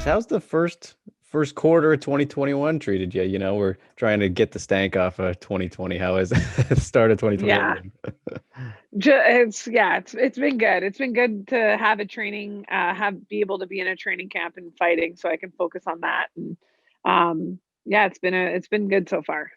how's the first quarter of 2021 treated you? You know, we're trying to get the stank off of 2020. How is the start of Yeah. 2021? It's been good. It's been good to have a training, be able to be in a training camp and fighting, so I can focus on that. And yeah, it's been good so far.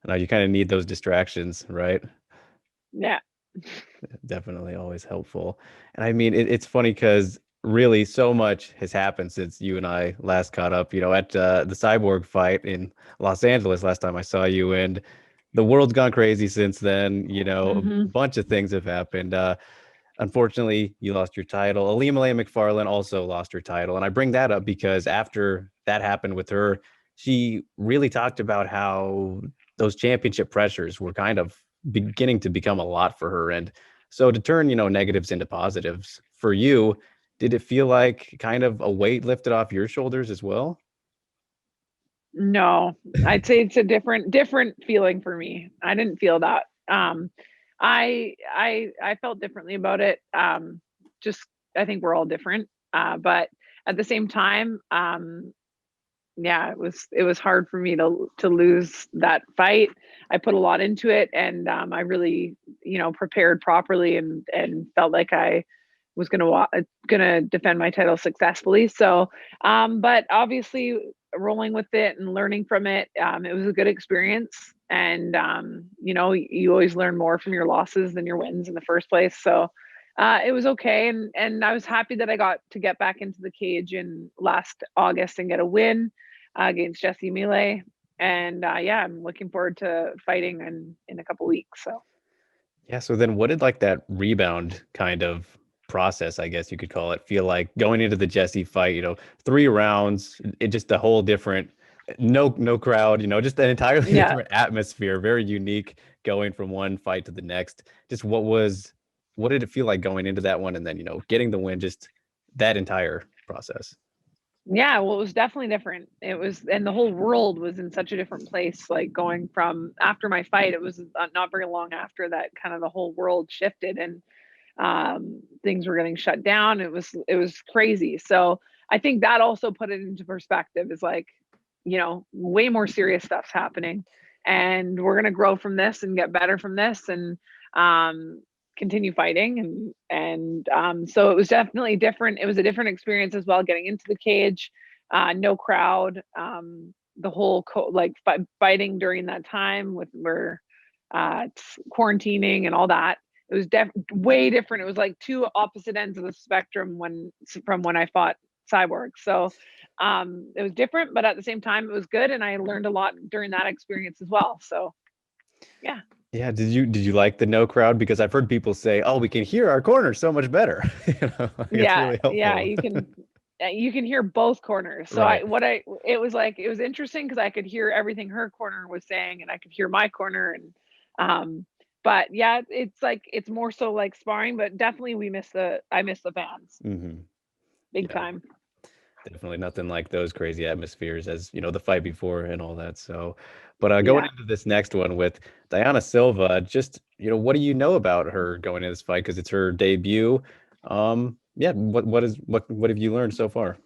Now you kind of need those distractions, right? Yeah. Definitely always helpful. And I mean, it's funny because really so much has happened since you and I last caught up, you know, at the Cyborg fight in Los Angeles last time I saw you. And the world's gone crazy since then. You know, a Hmm. bunch of things have happened. Unfortunately, you lost your title. Ilima-Lei McFarland also lost her title. And I bring that up because after that happened with her, she really talked about how those championship pressures were kind of beginning to become a lot for her. And so to turn, you know, negatives into positives for you, did it feel like kind of a weight lifted off your shoulders as well? No, I'd say it's a different feeling for me. I didn't feel that. I felt differently about it. Just I think we're all different. But at the same time, yeah, it was hard for me to lose that fight. I put a lot into it, and I really, prepared properly, and felt like I was gonna defend my title successfully. So, but obviously, rolling with it and learning from it, it was a good experience. And you always learn more from your losses than your wins in the first place. So, it was okay, and I was happy that I got to get back into the cage in last August and get a win against Jessy Miele. And yeah, I'm looking forward to fighting in a couple weeks. So Yeah, so then what did like that rebound kind of process, I guess you could call it, feel like going into the Jesse fight, you know, 3 rounds, it just a whole different no crowd, you know, just an entirely yeah, different atmosphere, very unique going from one fight to the next. Just what did it feel like going into that one and then, you know, getting the win, just that entire process? yeah. Well, it was definitely different. It was, and the whole world was in such a different place. Like going from after my fight, it was not very long after that, kind of the whole world shifted, and things were getting shut down. It was crazy. So I think that also put it into perspective. Is like, way more serious stuff's happening, and we're gonna grow from this and get better from this, and um, continue fighting. And so it was definitely different. It was a different experience as well, getting into the cage, no crowd, the whole fighting during that time with we're quarantining and all that. It was way different. It was like two opposite ends of the spectrum from when I fought Cyborg. So it was different, but at the same time, it was good, and I learned a lot during that experience as well. So yeah, Yeah, did you like the no crowd? Because I've heard people say, "Oh, we can hear our corner so much better." You know, like it's yeah, really yeah. helpful. You can hear both corners. So Right. it was interesting because I could hear everything her corner was saying, and I could hear my corner. And but yeah, it's like it's more so like sparring, but definitely I miss the fans big Yeah, time. definitely nothing like those crazy atmospheres as, you know, the fight before and all that. So, but going Yeah. into this next one with Dayana Silva, just, you know, what do you know about her going into this fight? Because it's her debut. Yeah, what have you learned so far?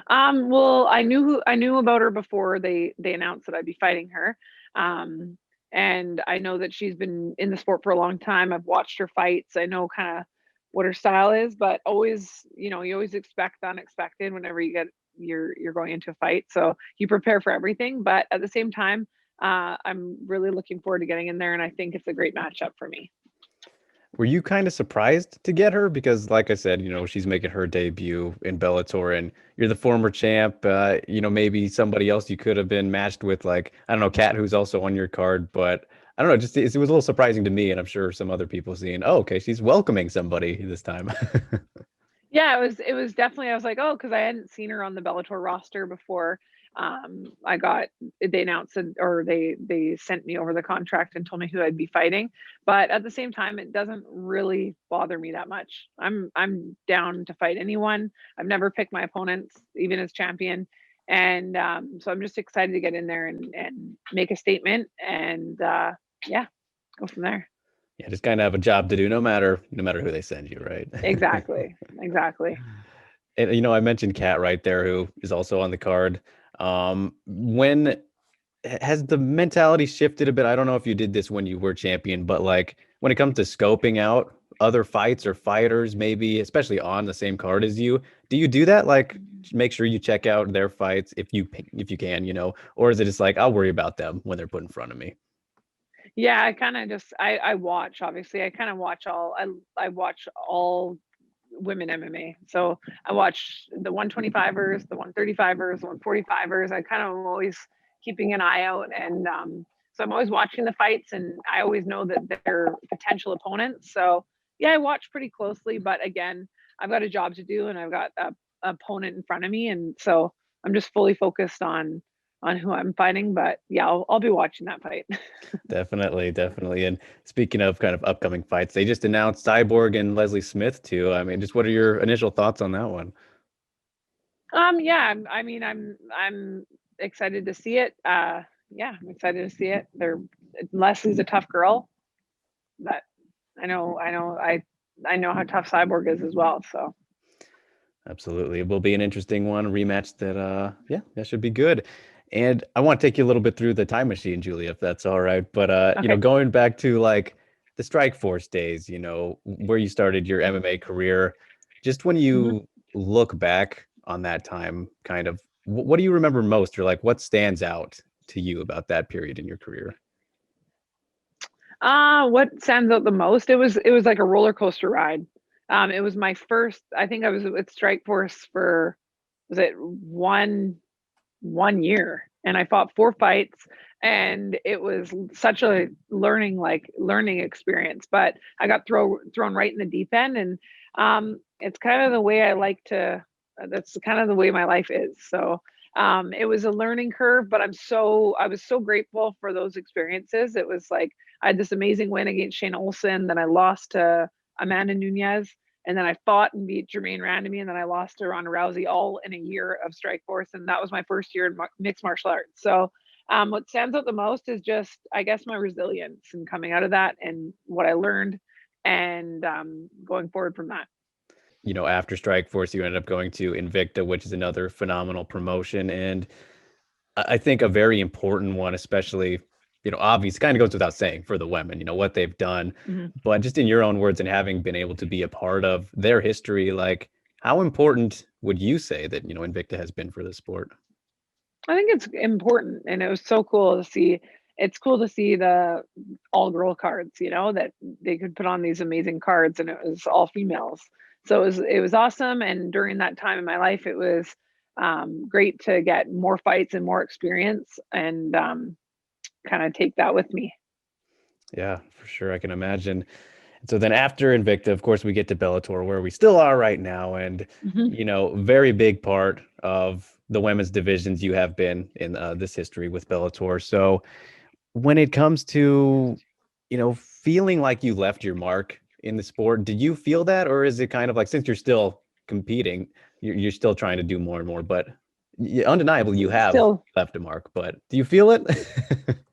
Well, I knew about her before they announced that I'd be fighting her. Um, and I know that she's been in the sport for a long time. I've watched her fights. I know kind of what her style is, but always, you always expect the unexpected whenever you're going into a fight. So you prepare for everything, but at the same time, I'm really looking forward to getting in there, and I think it's a great matchup for me. Were you kind of surprised to get her? Because, like I said, you know, she's making her debut in Bellator, and you're the former champ. You know, maybe somebody else you could have been matched with, like, I don't know, Kat, who's also on your card. But I don't know, just it was a little surprising to me, and I'm sure some other people seeing, oh, okay, she's welcoming somebody this time. Yeah, it was definitely, I was like, "Oh," because I hadn't seen her on the Bellator roster before. I got they announced it, or they sent me over the contract and told me who I'd be fighting. But at the same time, it doesn't really bother me that much. I'm down to fight anyone. I've never picked my opponents, even as champion. And so I'm just excited to get in there and make a statement, and yeah, go from there. Yeah, just kind of have a job to do, no matter who they send you, right? Exactly. Exactly. And, I mentioned Kat right there, who is also on the card. When has the mentality shifted a bit? I don't know if you did this when you were champion, but like when it comes to scoping out other fights or fighters, maybe especially on the same card as you, do you do that? Like make sure you check out their fights if you can, or is it just like I'll worry about them when they're put in front of me? Yeah, I kind of just I watch, obviously. I kind of watch I watch all women MMA. So I watch the 125ers, the 135ers, the 145ers. I kind of am always keeping an eye out, and so I'm always watching the fights, and I always know that they're potential opponents. So yeah, I watch pretty closely, but again, I've got a job to do, and I've got a opponent in front of me, and so I'm just fully focused on who I'm fighting. But yeah, I'll be watching that fight. Definitely, definitely. And speaking of kind of upcoming fights, they just announced Cyborg and Leslie Smith too. I mean, just what are your initial thoughts on that one? Yeah, I mean, I'm excited to see it. Yeah, I'm excited to see it. Leslie's a tough girl, but I know how tough Cyborg is as well. So Absolutely. It will be an interesting one, rematch that yeah, that should be good. And I want to take you a little bit through the time machine, Julia, if that's all right. But okay. going back to like the Strikeforce days, where you started your MMA career, just when Mhm. you look back on that time, kind of what do you remember most, or like what stands out to you about that period in your career? What stands out the most? It was like a roller coaster ride. It was my first. I think I was with Strikeforce for, was it one year, and I fought 4 fights, and it was such a learning experience. But I got thrown right in the deep end, and it's kind of the way I like to. That's kind of the way my life is. So it was a learning curve, but I was so grateful for those experiences. It was like I had this amazing win against Shane Olson, then I lost to Amanda Nunez, and then I fought and beat Jermaine Randamy, and then I lost to Ronda Rousey, all in a year of Strikeforce, and that was my first year in mixed martial arts. So, what stands out the most is just, I guess, my resilience and coming out of that, and what I learned, and going forward from that. After Strikeforce, you ended up going to Invicta, which is another phenomenal promotion. And I think a very important one, especially, obvious, kind of goes without saying for the women, what they've done. Mhm. But just in your own words and having been able to be a part of their history, like how important would you say that, Invicta has been for the sport? I think it's important, and it was so cool to see. It's cool to see the all girl cards, that they could put on these amazing cards, and it was all females. So it was awesome. And during that time in my life, it was great to get more fights and more experience, and kind of take that with me. Yeah, for sure. I can imagine. So then after Invicta, of course, we get to Bellator, where we still are right now. And, Mhm. very big part of the women's divisions you have been in this history with Bellator. So when it comes to, feeling like you left your mark in the sport, did you feel that? Or is it kind of like, since you're still competing, you're still trying to do more and more, but undeniably you have Still, left a mark, but do you feel it?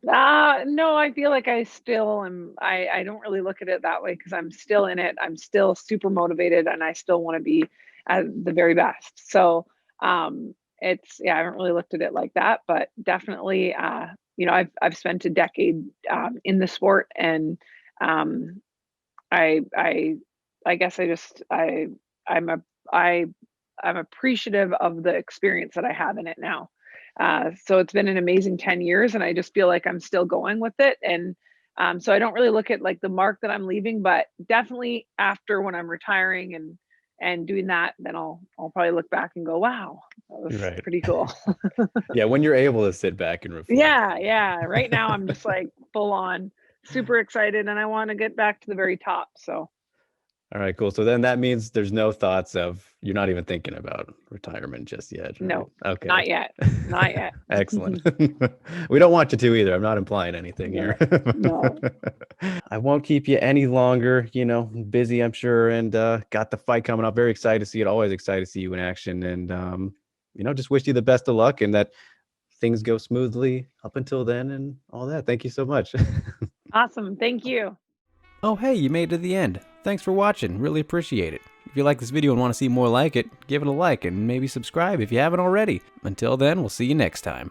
no, I feel like I still am. I don't really look at it that way because I'm still in it. I'm still super motivated, and I still want to be at the very best. So, yeah, I haven't really looked at it like that, but definitely, I've spent a decade in the sport, and um, I I guess I'm a I I'm appreciative of the experience that I have in it now. So it's been an amazing 10 years, and I just feel like I'm still going with it. And so I don't really look at like the mark that I'm leaving, but definitely after, when I'm retiring and doing that, then I'll probably look back and go, wow, that was Right. pretty cool. Yeah, when you're able to sit back and reflect. Yeah, yeah. Right now I'm just like full on super excited, and I want to get back to the very top. So All right, cool. So then that means there's no thoughts of you're not even thinking about retirement just yet, right? no, Okay. not yet. Not yet. Excellent. We don't want you to either. I'm not implying anything here. No, no. I won't keep you any longer, busy, I'm sure, and got the fight coming up. Very excited to see it. Always excited to see you in action. And just wish you the best of luck and that things go smoothly up until then and all that. Thank you so much. Awesome. Thank you. Oh, hey, you made it to the end. Thanks for watching. Really appreciate it. If you like this video and want to see more like it, give it a like and maybe subscribe if you haven't already. Until then, we'll see you next time.